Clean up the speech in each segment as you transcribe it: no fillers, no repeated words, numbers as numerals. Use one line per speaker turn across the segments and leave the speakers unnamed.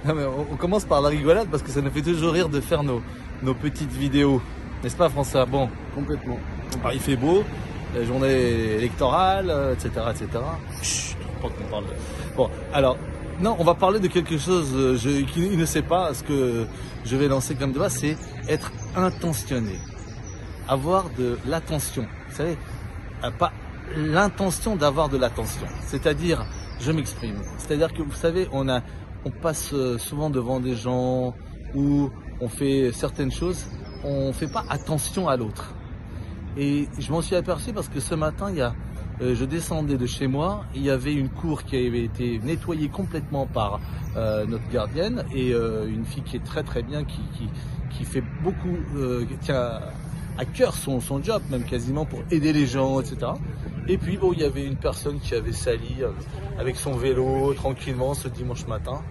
Non, mais on commence par la rigolade parce que ça nous fait toujours rire de faire nos petites vidéos. N'est-ce pas, François? Bon,
Complètement.
alors, il fait beau, la journée électorale, etc., etc. Chut, pas qu'on parle de... Bon, alors, non, on va parler de quelque chose qui ne sait pas. Ce que je vais lancer comme débat, c'est être intentionné. Avoir de l'attention. Vous savez, pas l'intention d'avoir de l'attention. C'est-à-dire, je m'exprime. C'est-à-dire que, vous savez, on passe souvent devant des gens où on fait certaines choses, on ne fait pas attention à l'autre. Et je m'en suis aperçu parce que ce matin, je descendais de chez moi, il y avait une cour qui avait été nettoyée complètement par notre gardienne et une fille qui est très très bien, qui fait beaucoup, qui tient à cœur son job, même quasiment pour aider les gens, etc. Et puis bon, il y avait une personne qui avait sali avec son vélo tranquillement ce dimanche matin,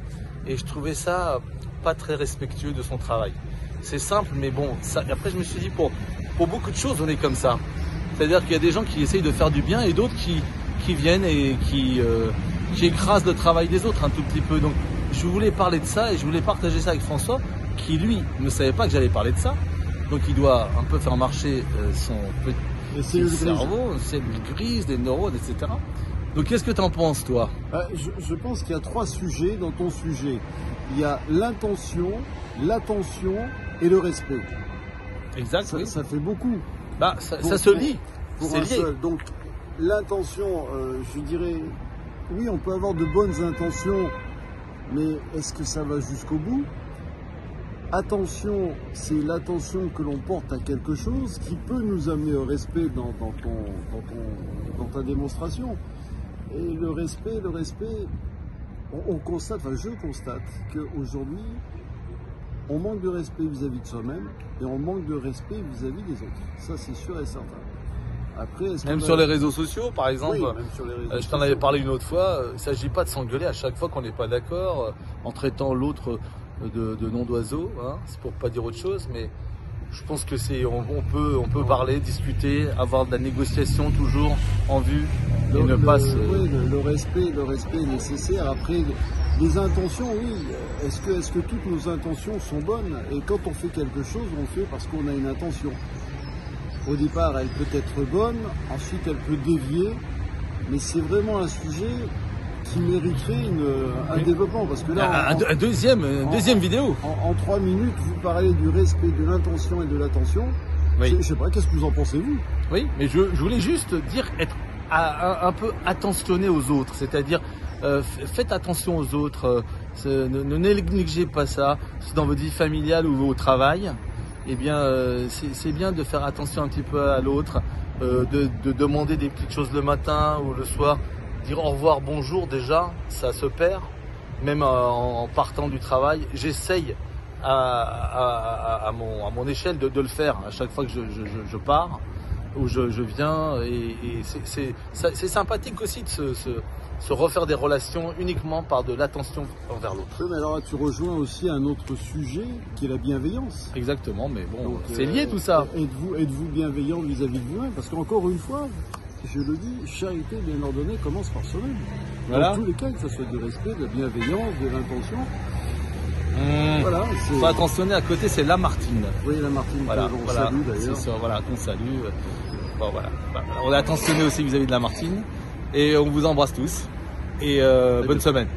et je trouvais ça pas très respectueux de son travail. C'est simple, mais bon, ça, après je me suis dit, pour beaucoup de choses, on est comme ça. C'est-à-dire qu'il y a des gens qui essayent de faire du bien et d'autres qui viennent et qui écrasent le travail des autres un tout petit peu. Donc je voulais parler de ça et je voulais partager ça avec François, qui lui ne savait pas que j'allais parler de ça. Donc il doit un peu faire marcher son petit cerveau, ses cellules grises, des neurones, etc. Donc qu'est-ce que tu en penses, toi?
Je pense qu'il y a 3 sujets dans ton sujet. Il y a l'intention, l'attention et le respect.
Exact,
ça,
oui.
ça fait beaucoup.
Bah, ça se lie, c'est lié.
Seul. Donc l'intention, je dirais, oui, on peut avoir de bonnes intentions, mais est-ce que ça va jusqu'au bout? Attention, c'est l'attention que l'on porte à quelque chose qui peut nous amener au respect dans ta démonstration. Et le respect, on constate, enfin je constate qu'aujourd'hui, on manque de respect vis-à-vis de soi-même et on manque de respect vis-à-vis des autres. Ça, c'est sûr et certain. Après,
même sur les réseaux sociaux, par exemple,
oui, même sur les réseaux
je t'en avais parlé une autre fois, il ne s'agit pas de s'engueuler à chaque fois qu'on n'est pas d'accord, en traitant l'autre de nom d'oiseau, hein, c'est pour pas dire autre chose, mais je pense que on peut parler, discuter, avoir de la négociation toujours en vue et ne pas se...
Oui, le respect est nécessaire. Après, les intentions, oui. Est-ce que toutes nos intentions sont bonnes? Et quand on fait quelque chose, on le fait parce qu'on a une intention. Au départ, elle peut être bonne, ensuite elle peut dévier, mais c'est vraiment un sujet qui mériterait un développement. Parce que là,
un deuxième vidéo.
En 3 minutes, vous parlez du respect, de l'intention et de l'attention.
Oui.
Je sais pas, qu'est-ce que vous en pensez, vous?
Oui, mais je voulais juste dire être un peu attentionné aux autres, c'est-à-dire faites attention aux autres, ne négligez pas ça, dans votre vie familiale ou au travail. Eh bien, c'est bien de faire attention un petit peu à l'autre, de demander des petites choses le matin ou le soir, dire au revoir, bonjour, déjà, ça se perd, même en partant du travail. J'essaye à mon échelle de le faire à chaque fois que je pars ou je viens, et c'est sympathique aussi de se refaire des relations uniquement par de l'attention envers l'autre.
Oui, mais alors là, tu rejoins aussi un autre sujet qui est la bienveillance.
Exactement, mais bon, c'est lié tout ça.
Êtes-vous bienveillant vis-à-vis de vous-même? Parce qu'encore une fois, je le dis, charité bien ordonnée commence par soi-même.
Voilà.
Dans tous les cas, que ce soit du respect, de la bienveillance, de l'intention. Voilà,
faut attentionner à côté, c'est Lamartine.
Oui, Lamartine,
voilà,
on salue d'ailleurs.
C'est ça, voilà, qu'on salue. Bon, voilà. On est attentionné aussi vis-à-vis de Lamartine. Et on vous embrasse tous. Et bonne semaine.